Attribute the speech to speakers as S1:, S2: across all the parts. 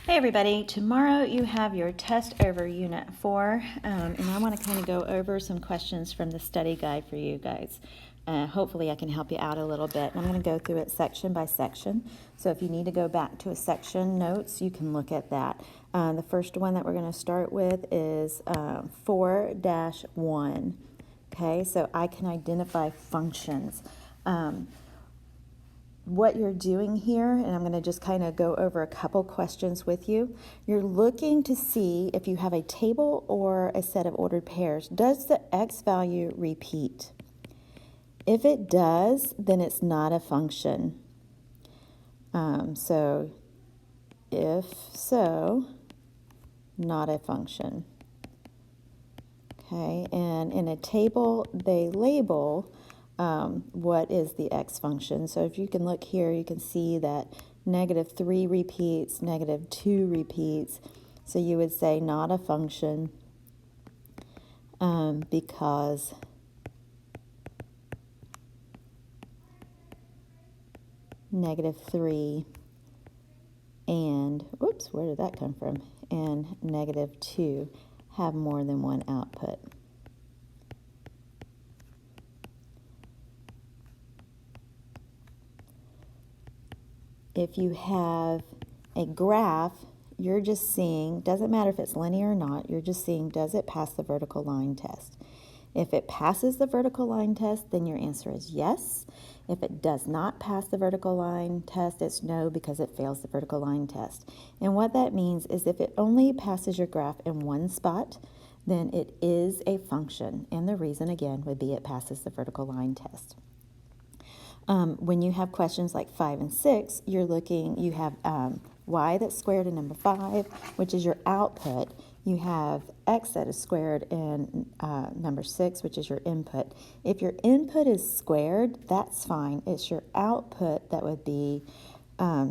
S1: Hey everybody, tomorrow you have your test over Unit 4, and I want to kind of go over some questions from the study guide for you guys. Hopefully I can help you out a little bit. I'm going to go through it section by section, so if you need to go back to a section notes, you can look at that. The first one that we're going to start with is 4-1. Okay, so I can identify functions. What you're doing here, and I'm going to just kind of go over a couple questions with you. You're looking to see if you have a table or a set of ordered pairs. Does the x value repeat? If it does, then it's not a function. So if so, not a function. Okay, and in a table, they label what is the x function. So if you can look here, you can see that -3 repeats, -2 repeats. So you would say not a function because -3 and, whoops, where did that come from? And -2 have more than one output. If you have a graph, you're just seeing, doesn't matter if it's linear or not, you're just seeing, does it pass the vertical line test? If it passes the vertical line test, then your answer is yes. If it does not pass the vertical line test, it's no, because it fails the vertical line test. And what that means is if it only passes your graph in one spot, then it is a function. And the reason, again, would be it passes the vertical line test. When you have questions like 5 and 6, you're looking, you have y that's squared in number 5, which is your output. You have x that is squared in number 6, which is your input. If your input is squared, that's fine. It's your output that would be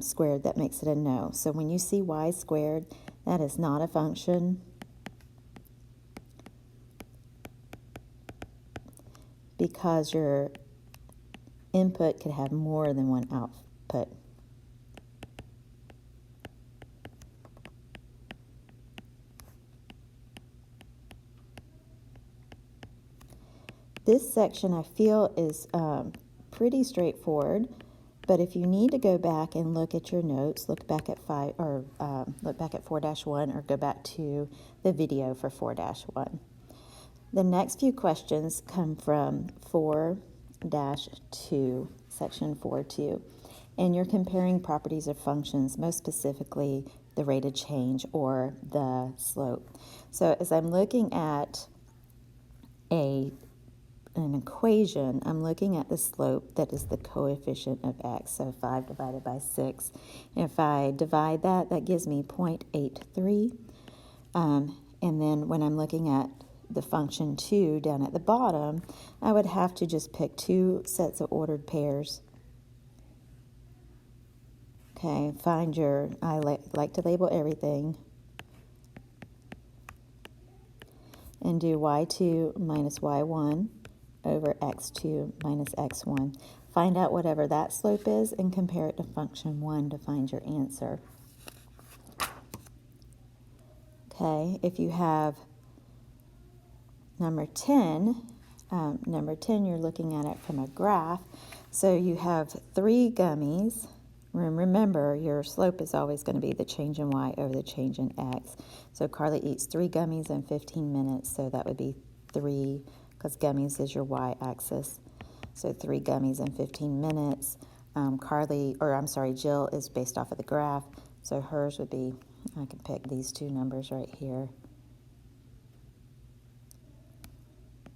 S1: squared that makes it a no. So when you see y squared, that is not a function. Because your input could have more than one output. This section I feel is pretty straightforward, but if you need to go back and look at your notes, look back at 4-1 or go back to the video for 4-1. The next few questions come from 4-2, section 4-2, and you're comparing properties of functions, most specifically the rate of change or the slope. So as I'm looking at an equation, I'm looking at the slope that is the coefficient of x, so 5 divided by 6. If I divide that, that gives me 0.83. And then when I'm looking at the function 2 down at the bottom, I would have to just pick two sets of ordered pairs. Okay, find your, I like to label everything, and do y2 minus y1 over x2 minus x1. Find out whatever that slope is and compare it to function 1 to find your answer. Okay, if you have number 10, you're looking at it from a graph. So you have 3 gummies. Remember, your slope is always going to be the change in y over the change in x. So Carly eats 3 gummies in 15 minutes, so that would be 3, because gummies is your y-axis. So 3 gummies in 15 minutes. Jill is based off of the graph, so hers would be, I can pick these two numbers right here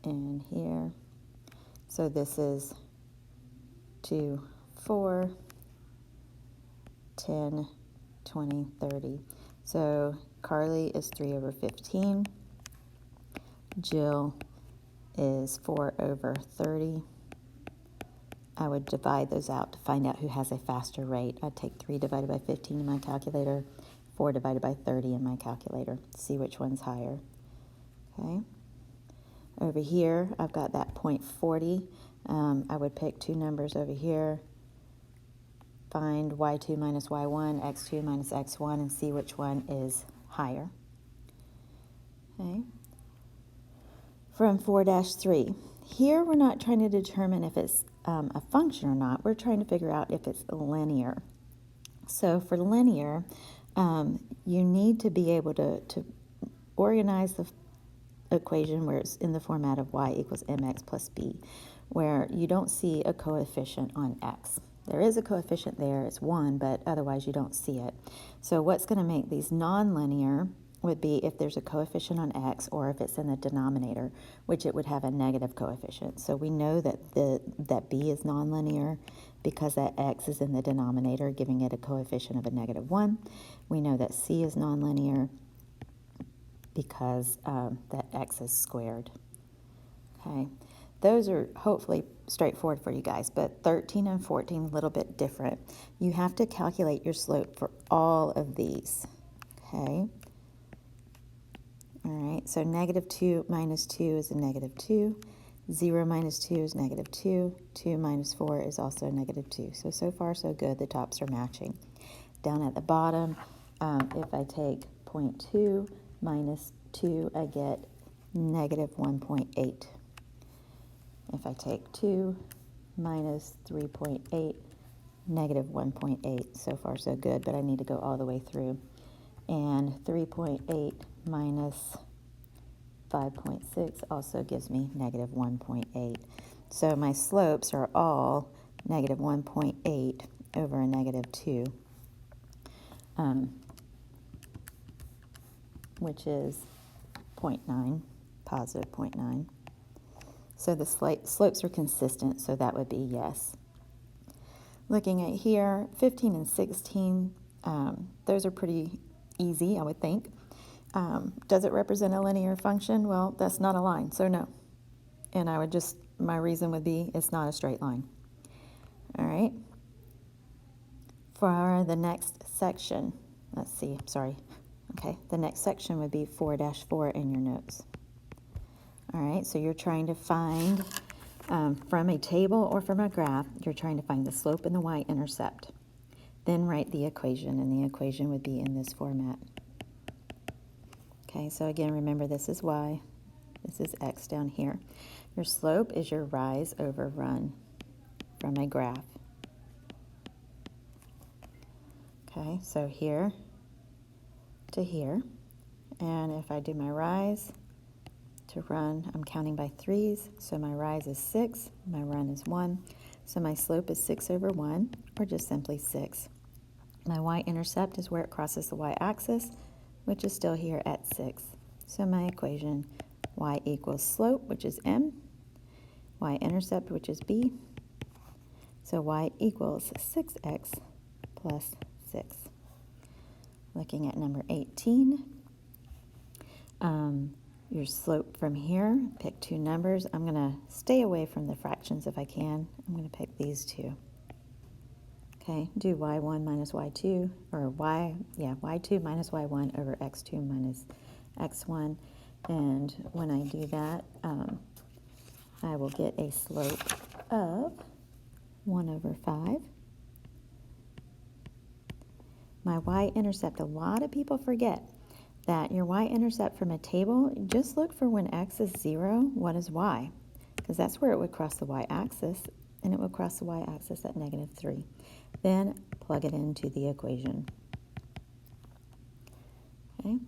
S1: and here. So this is 2, 4, 10, 20, 30. So Carly is 3 over 15. Jill is 4 over 30. I would divide those out to find out who has a faster rate. I'd take 3 divided by 15 in my calculator, 4 divided by 30 in my calculator, see which one's higher. Okay. Over here, I've got that 0.40. I would pick two numbers over here find y2 minus y1, x2 minus x1, and see which one is higher. Okay. From 4-3, here we're not trying to determine if it's a function or not. We're trying to figure out if it's linear. So for linear, you need to be able to organize the equation where it's in the format of y equals mx plus b, where you don't see a coefficient on x. There is a coefficient there, it's 1, but otherwise you don't see it. So what's going to make these nonlinear would be if there's a coefficient on x, or if it's in the denominator, which it would have a negative coefficient. So we know that that b is nonlinear because that x is in the denominator, giving it a coefficient of a -1. We know that c is nonlinear because that x is squared. Okay, those are hopefully straightforward for you guys, but 13 and 14, a little bit different. You have to calculate your slope for all of these, okay? All right, so -2 minus 2 is a -2. 0 minus 2 is -2. 2 minus 4 is also a -2. So far so good, the tops are matching. Down at the bottom, if I take 0.2 minus 2, I get -1.8. If I take 2 minus 3.8, -1.8. So far so good, but I need to go all the way through. And 3.8 minus 5.6 also gives me -1.8. So my slopes are all -1.8 over a -2, which is 0.9, positive 0.9. So the slopes are consistent, so that would be yes. Looking at here, 15 and 16, those are pretty easy, I would think. Does it represent a linear function? Well, that's not a line, so no. And my reason would be it's not a straight line. All right. For the next section, let's see, sorry. Okay, the next section would be 4-4 in your notes. All right, so you're trying to find, from a table or from a graph, you're trying to find the slope and the y-intercept. Then write the equation, and the equation would be in this format. Okay, so again, remember this is y, this is x down here. Your slope is your rise over run from a graph. Okay, so here to here, and if I do my rise to run, I'm counting by 3s, so my rise is 6, my run is 1, so my slope is 6 over 1, or just simply 6. My y-intercept is where it crosses the y-axis, which is still here at 6. So my equation, y equals slope, which is m, y-intercept, which is b, so y equals 6x plus 6. Looking at number 18, your slope from here, pick two numbers. I'm going to stay away from the fractions if I can. I'm going to pick these two. Okay, do y1 minus y2, or y2 minus y1 over x2 minus x1. And when I do that, I will get a slope of 1 over 5. My y-intercept, a lot of people forget that your y-intercept from a table, just look for when x is 0, what is y? Because that's where it would cross the y-axis, and it would cross the y-axis at -3. Then plug it into the equation. Okay?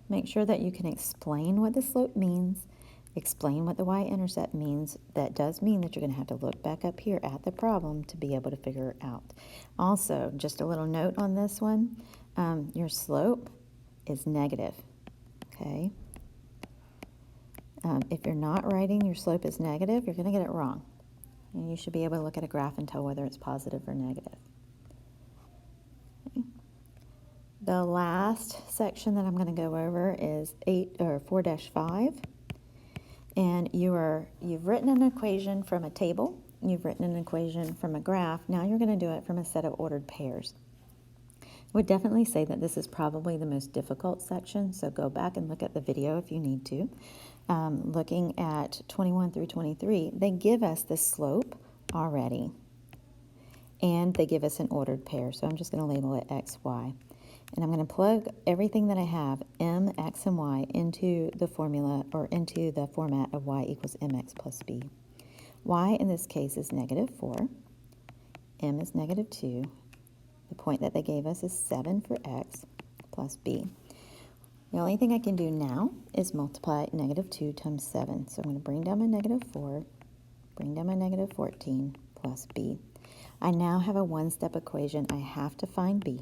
S1: Make sure that you can explain what the slope means, explain what the y-intercept means. That does mean that you're going to have to look back up here at the problem to be able to figure it out. Also, just a little note on this one, your slope is negative, okay? If you're not writing your slope is negative, you're going to get it wrong. And you should be able to look at a graph and tell whether it's positive or negative. Okay. The last section that I'm going to go over is 4-5. And you've written an equation from a table, you've written an equation from a graph, now you're going to do it from a set of ordered pairs. I would definitely say that this is probably the most difficult section, so go back and look at the video if you need to. Looking at 21 through 23, they give us the slope already. and they give us an ordered pair. So I'm just going to label it x, y. And I'm going to plug everything that I have, m, x, and y, into the formula or into the format of y equals mx plus b. Y in this case is -4. M is -2. The point that they gave us is 7 for x plus b. The only thing I can do now is multiply -2 times 7. So I'm going to bring down my -4, bring down my -14 plus b. I now have a one-step equation. I have to find b.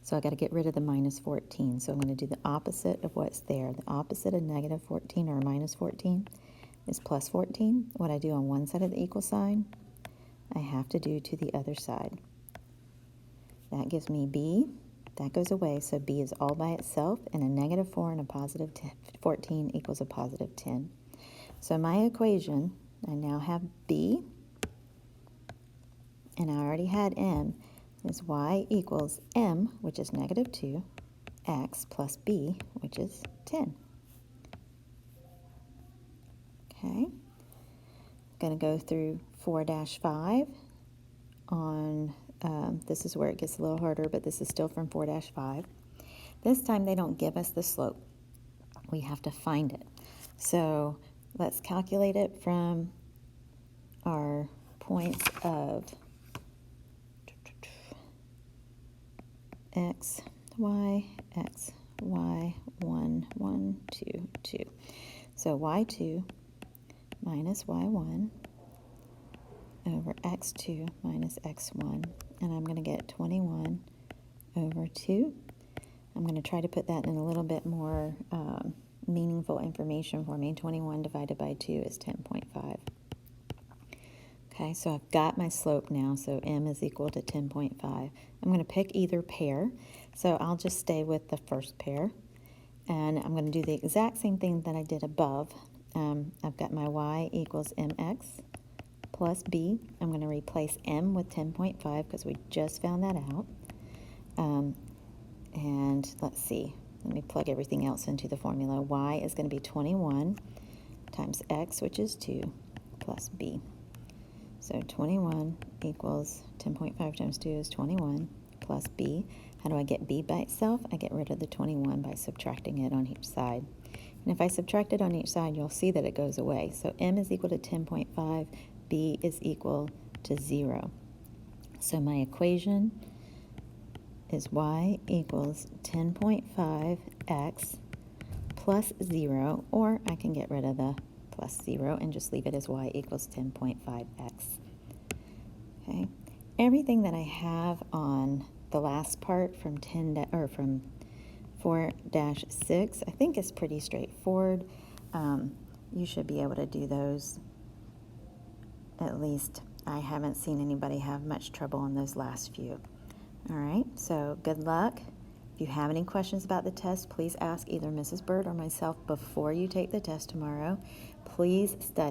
S1: So I got to get rid of the -14. So I'm going to do the opposite of what's there. The opposite of -14 or -14 is +14. What I do on one side of the equal sign, I have to do to the other side. That gives me b. That goes away, so b is all by itself, and a -4 and a positive 14 equals a positive 10. So my equation, I now have b, and I already had m, is y equals m, which is -2, x plus b, which is 10. Okay, I'm going to go through 4-5 on, this is where it gets a little harder, but this is still from 4-5. This time they don't give us the slope. We have to find it. So let's calculate it from our points of x, y, 1, 1, 2, 2. So y2 minus y1 over x2 minus x1, and I'm going to get 21 over 2. I'm going to try to put that in a little bit more meaningful information for me. 21 divided by 2 is 10.5. Okay, so I've got my slope now, so m is equal to 10.5. I'm going to pick either pair, so I'll just stay with the first pair, and I'm going to do the exact same thing that I did above. I've got my y equals mx plus b. I'm going to replace m with 10.5 because we just found that out. And let's see, let me plug everything else into the formula. Y is going to be 21 times x, which is 2, plus b. So 21 equals 10.5 times 2 is 21 plus b. How do I get b by itself? I get rid of the 21 by subtracting it on each side. And if I subtract it on each side, you'll see that it goes away. So m is equal to 10.5, b is equal to 0. So my equation is y equals 10.5x plus 0, or I can get rid of the plus 0 and just leave it as y equals 10.5x. Okay, everything that I have on the last part from 4-6, I think is pretty straightforward. You should be able to do those. At least I haven't seen anybody have much trouble on those last few. All right, so good luck. If you have any questions about the test, please ask either Mrs. Bird or myself before you take the test tomorrow. Please study.